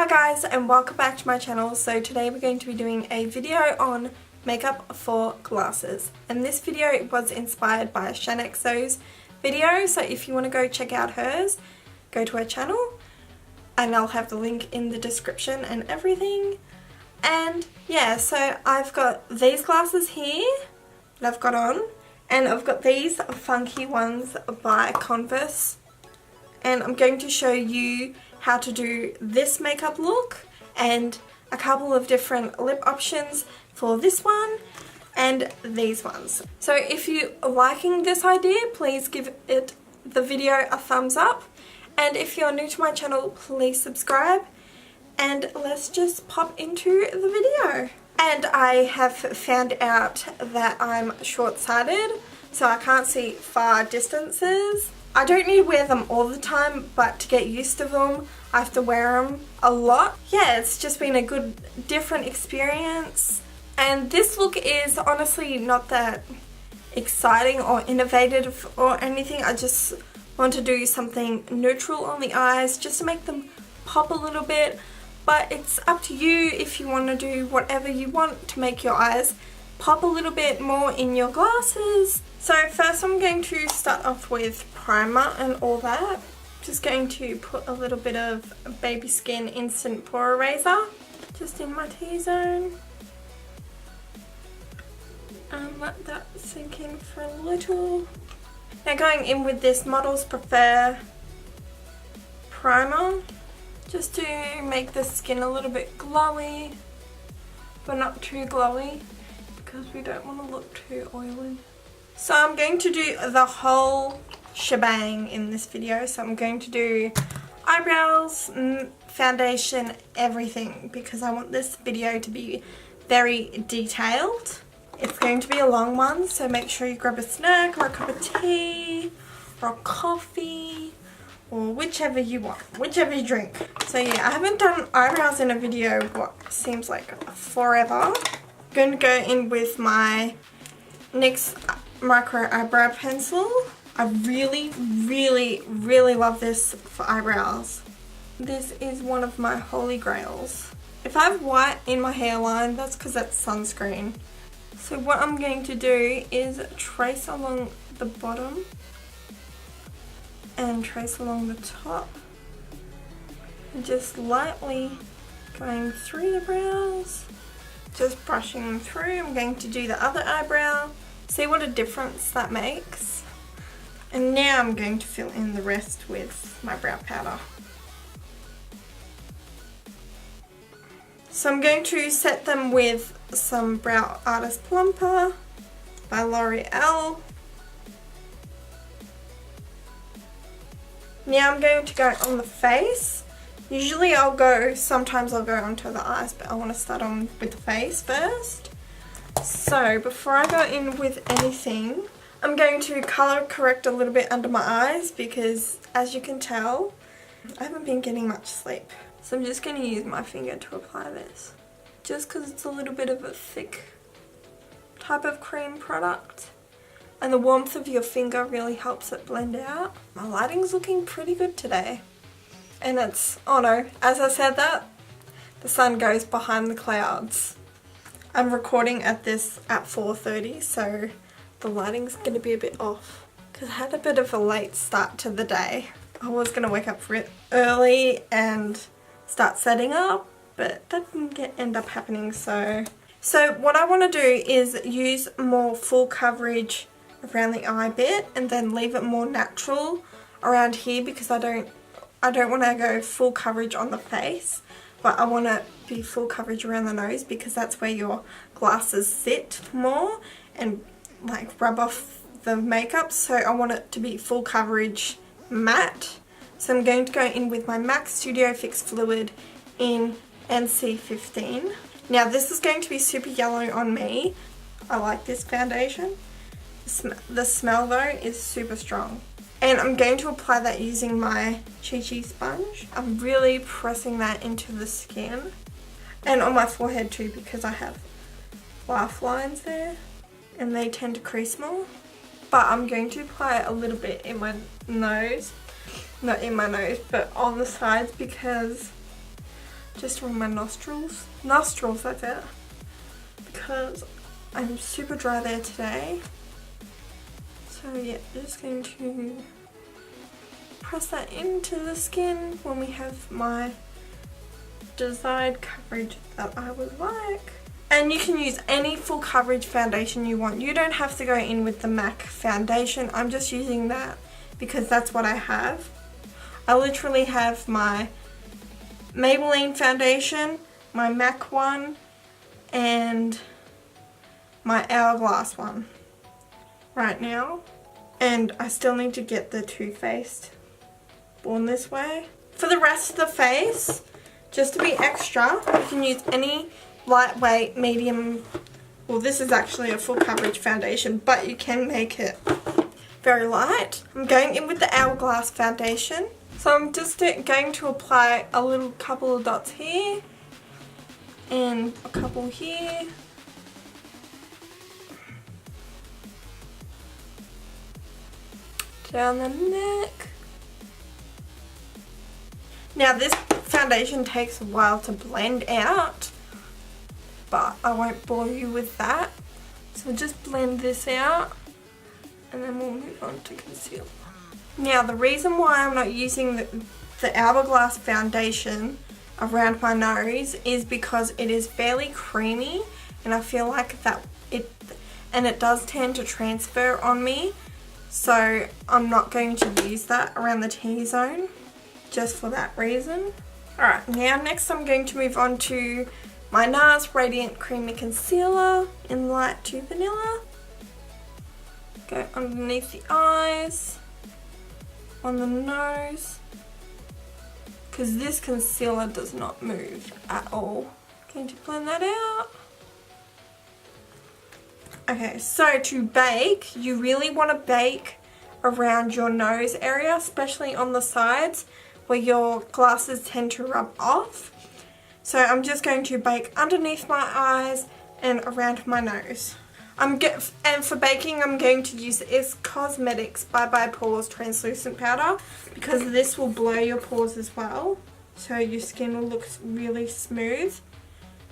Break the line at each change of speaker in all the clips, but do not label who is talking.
Hi guys, and welcome back to my channel. So today we're going to be doing a video on makeup for glasses, and this video was inspired by Shanexo's video, so if you want to go check out hers, go to her channel and I'll have the link in the description and everything. And yeah, so I've got these glasses here that I've got on, and I've got these funky ones by Converse, and I'm going to show you how to do this makeup look and a couple of different lip options for this one and these ones. So if you're liking this idea, please give the video a thumbs up, and if you're new to my channel, please subscribe, and let's just pop into the video. And I have found out that I'm short-sighted, so I can't see far distances. I don't need to wear them all the time, but to get used to them, I have to wear them a lot. Yeah, it's just been a good, different experience. And this look is honestly not that exciting or innovative or anything. I just want to do something neutral on the eyes just to make them pop a little bit. But it's up to you if you want to do whatever you want to make your eyes pop a little bit more in your glasses. So first I'm going to start off with primer and all that. Just going to put a little bit of Baby Skin Instant Pore Eraser just in my T-zone. And let that sink in for a little. Now going in with this Models Prefer primer, just to make the skin a little bit glowy, but not too glowy, because we don't want to look too oily. So I'm going to do the whole shebang in this video. So I'm going to do eyebrows, foundation, everything, because I want this video to be very detailed. It's going to be a long one, so make sure you grab a snack or a cup of tea or a coffee or whichever you want, whichever you drink. So yeah, I haven't done eyebrows in a video what seems like forever. I'm going to go in with my NYX micro eyebrow pencil. I really love this for eyebrows. This is one of my holy grails. If I have white in my hairline, that's because that's sunscreen. So what I'm going to do is trace along the bottom and trace along the top, and just lightly going through the brows, just brushing through. I'm going to do the other eyebrow, see what a difference that makes. And now I'm going to fill in the rest with my brow powder. So I'm going to set them with some Brow Artist Plumper by L'Oreal. Now I'm going to go on the face. Usually sometimes I'll go onto the eyes, but I want to start on with the face first. So before I go in with anything, I'm going to colour correct a little bit under my eyes, because as you can tell, I haven't been getting much sleep. So I'm just going to use my finger to apply this, just because it's a little bit of a thick type of cream product, and the warmth of your finger really helps it blend out. My lighting's looking pretty good today. And it's, oh no, as I said that, the sun goes behind the clouds. I'm recording at 4:30, so the lighting's going to be a bit off, because I had a bit of a late start to the day. I was going to wake up for it early and start setting up, but that didn't end up happening. So what I want to do is use more full coverage around the eye bit, and then leave it more natural around here, because I don't want to go full coverage on the face, but I want to be full coverage around the nose, because that's where your glasses sit more and like rub off the makeup. So I want it to be full coverage matte. So I'm going to go in with my MAC Studio Fix Fluid in NC15. Now this is going to be super yellow on me. I like this foundation. The smell though is super strong. And I'm going to apply that using my Chi Chi sponge. I'm really pressing that into the skin and on my forehead too, because I have laugh lines there and they tend to crease more. But I'm going to apply a little bit in my nose, not in my nose, but on the sides, because just around my nostrils. Nostrils, that's it. Because I'm super dry there today. So yeah, just going to press that into the skin when we have my desired coverage that I would like. And you can use any full coverage foundation you want. You don't have to go in with the MAC foundation. I'm just using that because that's what I have. I literally have my Maybelline foundation, my MAC one, and my Hourglass one right now. And I still need to get the Too Faced Born This Way. For the rest of the face, just to be extra, you can use any lightweight, medium, well this is actually a full coverage foundation, but you can make it very light. I'm going in with the Hourglass foundation. So I'm just going to apply a little couple of dots here and a couple here. Down the neck. Now this foundation takes a while to blend out, but I won't bore you with that. So just blend this out and then we'll move on to concealer. Now the reason why I'm not using the Hourglass foundation around my nose is because it is fairly creamy and I feel like it does tend to transfer on me. So I'm not going to use that around the T-zone just for that reason. Alright, now next I'm going to move on to my NARS Radiant Creamy Concealer in Light to Vanilla. Go underneath the eyes, on the nose, because this concealer does not move at all. Going to blend that out. Okay, so to bake, you really want to bake around your nose area, especially on the sides where your glasses tend to rub off. So I'm just going to bake underneath my eyes and around my nose. And for baking, I'm going to use the Is Cosmetics Bye Bye Pores Translucent Powder because this will blow your pores as well. So your skin will look really smooth.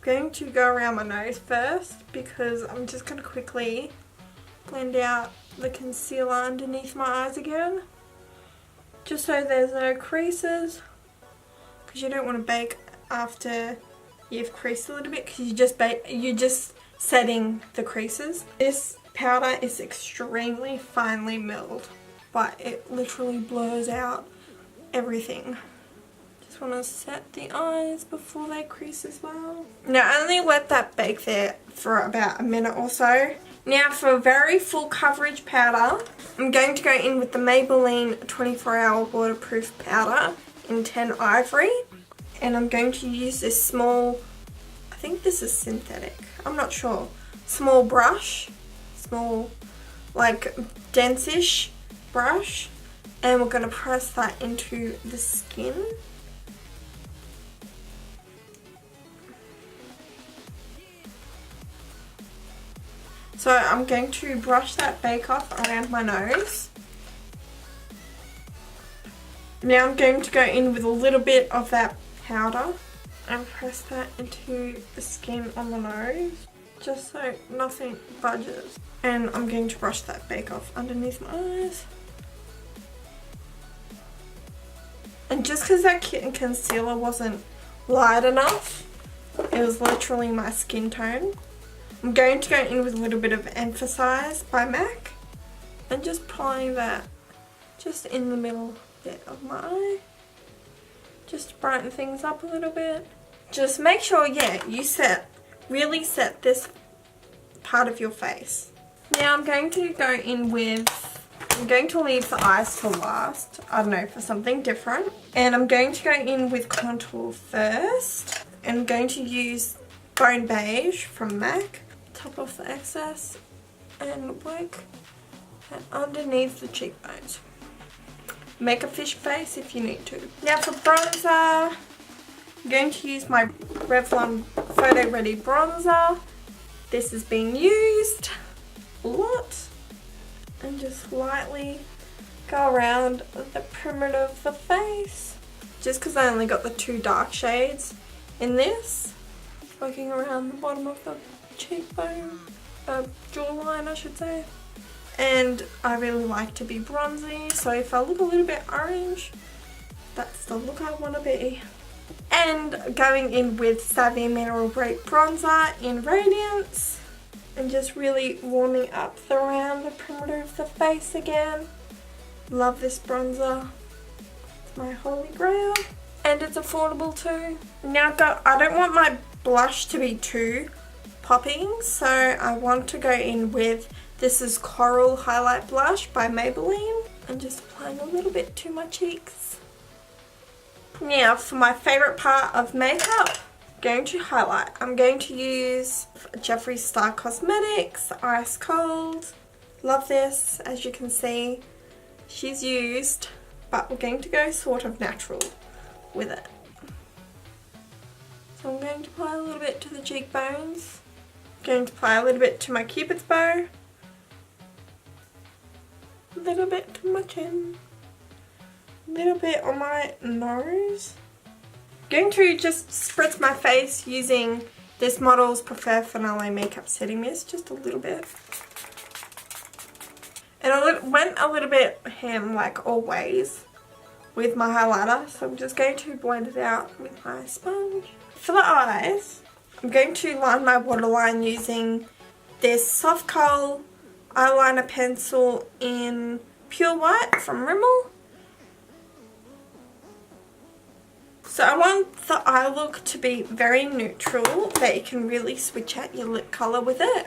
Going to go around my nose first because I'm just going to quickly blend out the concealer underneath my eyes again, just so there's no creases, because you don't want to bake after you've creased a little bit because you're just setting the creases. This powder is extremely finely milled, but it literally blurs out everything. Want to set the eyes before they crease as well. Now only let that bake there for about a minute or so. Now for a very full coverage powder, I'm going to go in with the Maybelline 24-hour waterproof powder in 10 Ivory, and I'm going to use this small, I think this is synthetic, I'm not sure, small brush, small like dense-ish brush, and we're going to press that into the skin. So I'm going to brush that bake off around my nose. Now I'm going to go in with a little bit of that powder and press that into the skin on the nose, just so nothing budges. And I'm going to brush that bake off underneath my eyes. And just because that concealer wasn't light enough, it was literally my skin tone, I'm going to go in with a little bit of Emphasize by MAC and just applying that just in the middle bit of my eye, just to brighten things up a little bit. Just make sure, yeah, you really set this part of your face. Now I'm going to go in with, I'm going to leave the eyes till last, I don't know, for something different. And I'm going to go in with contour first, and I'm going to use Bone Beige from MAC. Top off the excess and work underneath the cheekbones. Make a fish face if you need to. Now for bronzer, I'm going to use my Revlon Photo Ready bronzer. This is being used a lot, and just lightly go around the perimeter of the face. Just because I only got the two dark shades in this, working around the bottom of the cheekbone, jawline I should say. And I really like to be bronzy, so if I look a little bit orange, that's the look I want to be. And going in with Savvy Mineral Break Bronzer in Radiance, and just really warming up around the perimeter of the face again. Love this bronzer. It's my holy grail. And it's affordable too. Now I don't want my blush to be too popping, so I want to go in with, this is Coral Highlight Blush by Maybelline. I'm just applying a little bit to my cheeks. Now for my favourite part of makeup, I'm going to highlight. I'm going to use Jeffree Star Cosmetics Ice Cold. Love this, as you can see. She's used, but we're going to go sort of natural with it. So I'm going to apply a little bit to the cheekbones. I'm going to apply a little bit to my cupid's bow. A little bit to my chin. A little bit on my nose. I'm going to just spritz my face using this Model's Prefer Finale Makeup Setting Mist, just a little bit. And I went a little bit ham like always with my highlighter, so I'm just going to blend it out with my sponge. For the eyes, I'm going to line my waterline using this Soft Kohl eyeliner pencil in Pure White from Rimmel. So I want the eye look to be very neutral, that you can really switch out your lip colour with it.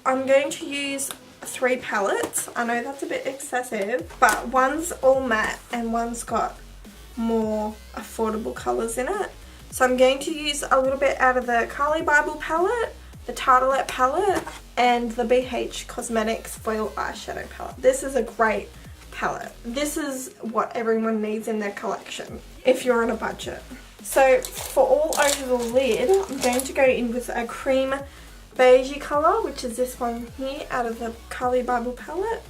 I'm going to use 3 palettes. I know that's a bit excessive, but one's all matte and one's got more affordable colours in it. So I'm going to use a little bit out of the Carly Bible palette, the Tartelette palette, and the BH Cosmetics Foil Eyeshadow palette. This is a great palette. This is what everyone needs in their collection if you're on a budget. So for all over the lid, I'm going to go in with a cream beigey colour, which is this one here out of the Carly Bible palette.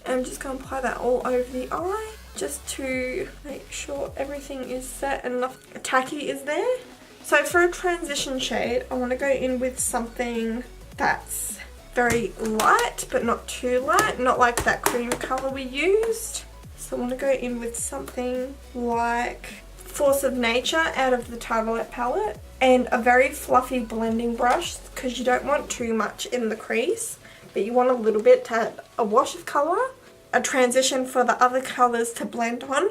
And I'm just going to apply that all over the eye, just to make sure everything is set and enough tacky is there. So for a transition shade, I want to go in with something that's very light but not too light, not like that cream colour we used. So I want to go in with something like Force of Nature out of the Tartelette palette, and a very fluffy blending brush, because you don't want too much in the crease, but you want a little bit to add a wash of colour, a transition for the other colours to blend on,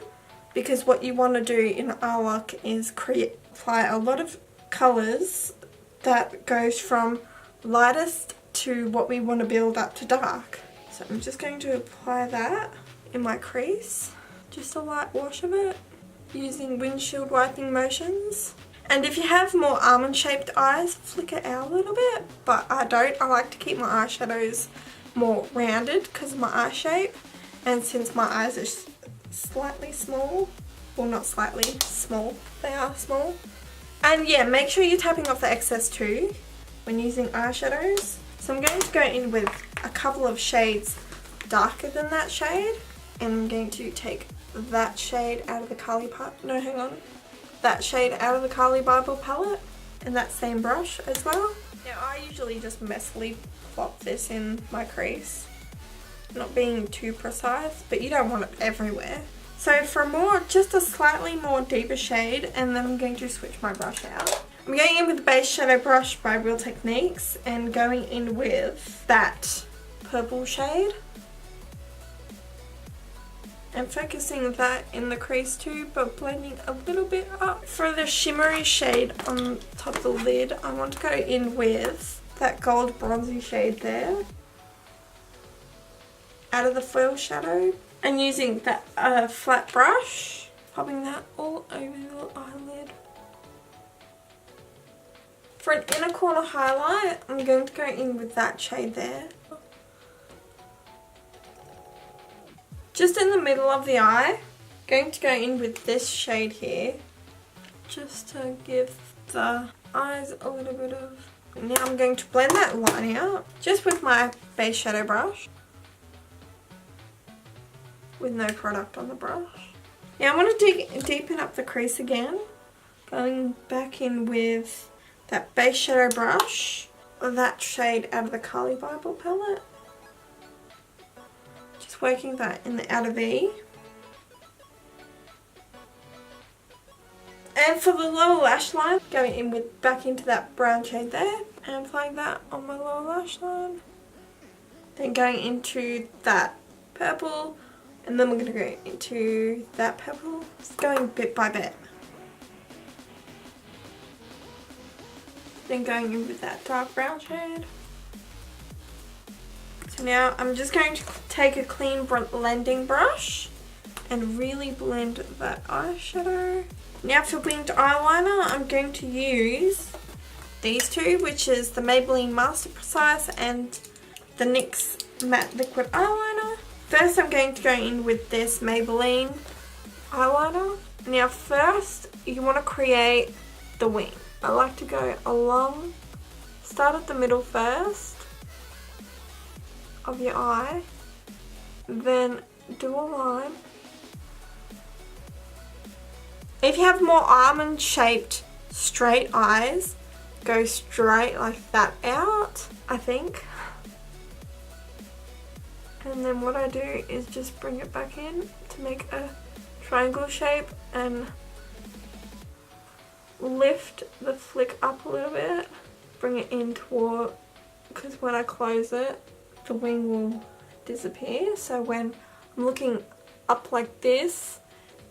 because what you want to do in eye look is apply a lot of colours that goes from lightest to what we want to build up to dark. So I'm just going to apply that in my crease, just a light wash of it, using windshield wiping motions. And if you have more almond shaped eyes, flick it out a little bit, but I don't. I like to keep my eyeshadows more rounded because of my eye shape, and since my eyes are slightly small, well not slightly, small, they are small. And yeah, make sure you're tapping off the excess too when using eyeshadows. So I'm going to go in with a couple of shades darker than that shade, and I'm going to take that shade out of the that shade out of the Carly Bible palette, and that same brush as well. Now I usually just messily plop this in my crease, not being too precise, but you don't want it everywhere. So for just a slightly more deeper shade, and then I'm going to switch my brush out. I'm going in with the Base Shadow Brush by Real Techniques, and going in with that purple shade, and focusing that in the crease too, but blending a little bit up. For the shimmery shade on top of the lid, I want to go in with that gold bronzy shade there, out of the foil shadow, and using that flat brush, popping that all over the eyelid. For an inner corner highlight, I'm going to go in with that shade there. Just in the middle of the eye, going to go in with this shade here, just to give the eyes a little bit of... Now I'm going to blend that line out, just with my base shadow brush, with no product on the brush. Now I want to deepen up the crease again, Going back in with that base shadow brush, that shade out of the Kali Bible palette. Just working that in the outer V. And for the lower lash line, going in with back into that brown shade there and applying that on my lower lash line. Then going into that purple, and then we're going to go into that purple. Just going bit by bit. Then going in with that dark brown shade. So now I'm just going to take a clean blending brush and really blend that eyeshadow. Now for winged eyeliner, I'm going to use these two, which is the Maybelline Master Precise and the NYX Matte Liquid Eyeliner. First I'm going to go in with this Maybelline eyeliner. Now first you want to create the wing. I like to go along, start at the middle first of your eye, then do a line. If you have more almond shaped straight eyes, go straight like that out, I think. And then what I do is just bring it back in to make a triangle shape and lift the flick up a little bit. Bring it in toward, because when I close it, the wing will disappear. So when I'm looking up like this,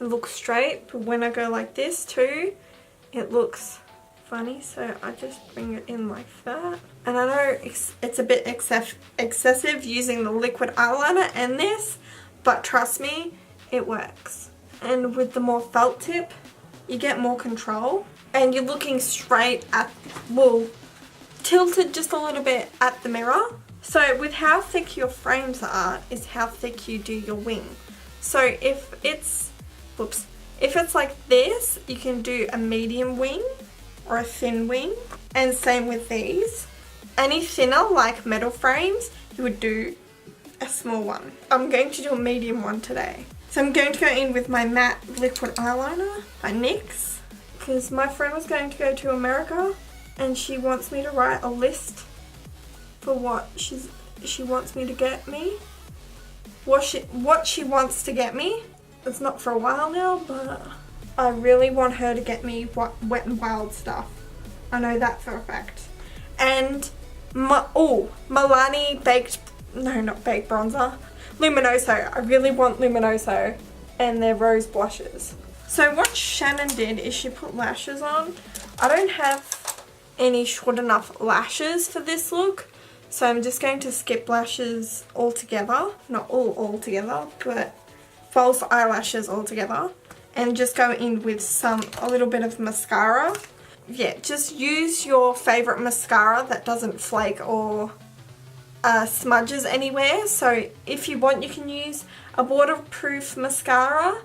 it looks straight, but when I go like this too, it looks funny. So I just bring it in like that. And I know it's a bit excessive using the liquid eyeliner and this, but trust me, it works. And with the more felt tip, you get more control. And you're looking straight at, well, tilted just a little bit at the mirror. So with how thick your frames are is how thick you do your wing. So if it's like this, you can do a medium wing or a thin wing. And same with these. Any thinner, like metal frames, you would do a small one. I'm going to do a medium one today. So I'm going to go in with my matte liquid eyeliner by NYX. Because my friend was going to go to America and she wants me to write a list for what she wants me to get me. What she wants to get me. It's not for a while now, but I really want her to get me Wet n Wild stuff. I know that for a fact. And Milani not baked bronzer. Luminoso. I really want Luminoso and their rose blushes. So what Shannon did is she put lashes on. I don't have any short enough lashes for this look, so I'm just going to skip lashes altogether. Not all together, but false eyelashes altogether. And just go in with a little bit of mascara. Yeah, just use your favorite mascara that doesn't flake or smudges anywhere. So if you want, you can use a waterproof mascara.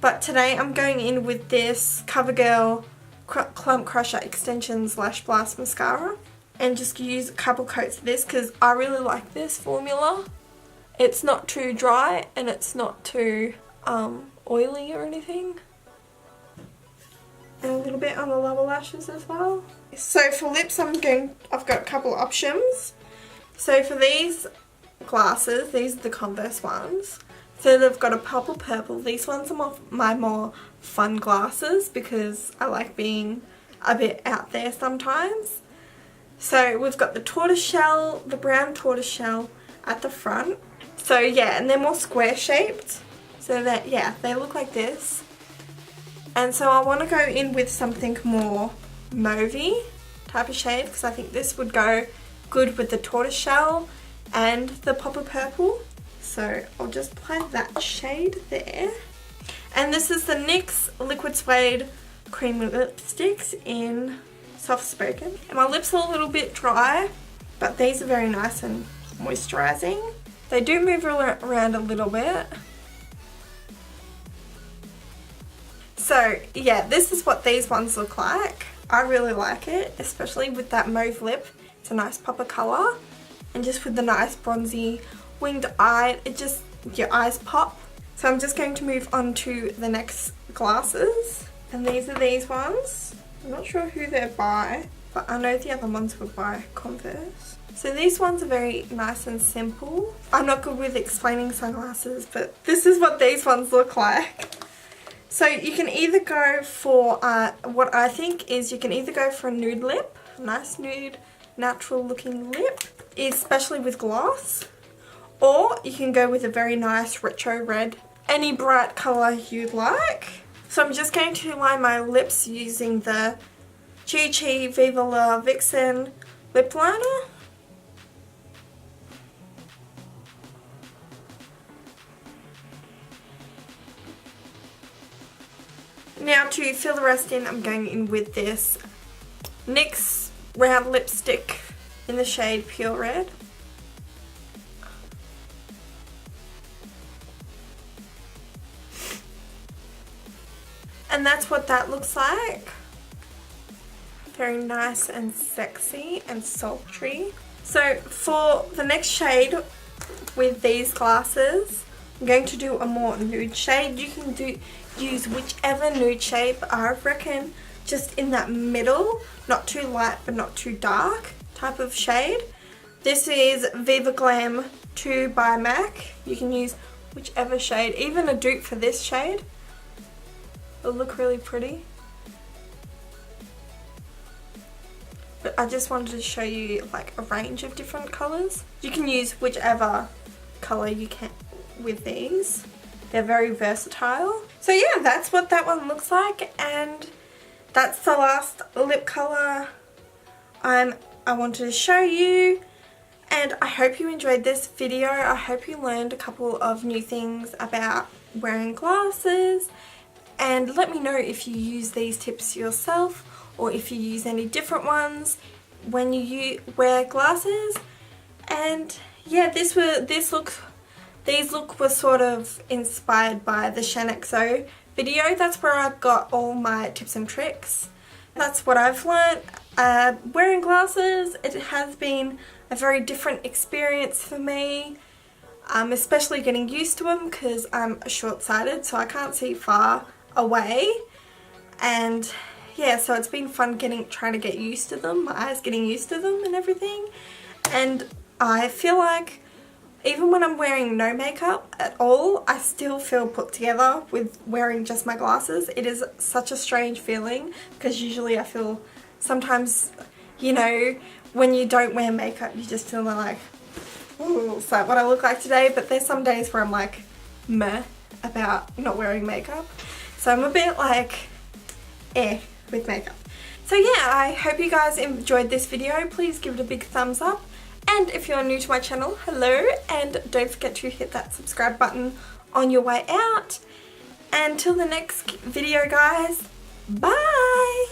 But today I'm going in with this CoverGirl Clump Crusher Extensions Lash Blast Mascara. And just use a couple coats of this because I really like this formula. It's not too dry and it's not too oily or anything. And a little bit on the lower lashes as well. So for lips I've got a couple options. So for these glasses, these are the Converse ones. So they've got a purple. These ones are my more fun glasses because I like being a bit out there sometimes. So we've got the tortoiseshell, the brown tortoiseshell at the front. So yeah, and they're more square shaped. So that, yeah, they look like this. And so I want to go in with something more mauvey type of shade because I think this would go good with the tortoiseshell and the purple. So I'll just apply that shade there. And this is the NYX Liquid Suede Cream Lipsticks in Soft Spoken. And my lips are a little bit dry, but these are very nice and moisturising. They do move around a little bit. So yeah, this is what these ones look like. I really like it, especially with that mauve lip. It's a nice pop of colour. And just with the nice bronzy winged eye, it just, your eyes pop. So I'm just going to move on to the next glasses. And these are these ones. I'm not sure who they're by, but I know the other ones were by Converse. So these ones are very nice and simple. I'm not good with explaining sunglasses, but this is what these ones look like. So you can either go for, what I think is you can either go for a nude lip, nice nude, natural looking lip, especially with gloss, or you can go with a very nice retro red, any bright colour you'd like. So I'm just going to line my lips using the Chi Chi Viva La Vixen lip liner. Now to fill the rest in, I'm going in with this NYX round lipstick in the shade Pure Red. And that's what that looks like. Very nice and sexy and sultry. So for the next shade with these glasses, I'm going to do a more nude shade. You can use whichever nude shade, but I reckon just in that middle, not too light but not too dark type of shade. This is Viva Glam 2 by MAC. You can use whichever shade, even a dupe for this shade. It'll look really pretty. But I just wanted to show you like a range of different colours. You can use whichever colour you can with these. They're very versatile. So yeah, that's what that one looks like, and that's the last lip colour I wanted to show you. And I hope you enjoyed this video. I hope you learned a couple of new things about wearing glasses. And let me know if you use these tips yourself or if you use any different ones when you wear glasses. And yeah, these look were sort of inspired by the ShanXO video. That's where I got all my tips and tricks. That's what I've learned. Wearing glasses, it has been a very different experience for me. Especially getting used to them because I'm short-sighted, so I can't see far away. And yeah, so it's been fun trying to get used to them, my eyes getting used to them and everything. And I feel like even when I'm wearing no makeup at all, I still feel put together with wearing just my glasses. It is such a strange feeling because usually I feel sometimes, you know, when you don't wear makeup you just feel like, ooh, is that what I look like today? But there's some days where I'm like meh about not wearing makeup. So I'm a bit like with makeup. So yeah, I hope you guys enjoyed this video. Please give it a big thumbs up. And if you're new to my channel, hello, and don't forget to hit that subscribe button on your way out. Until the next video, guys, bye!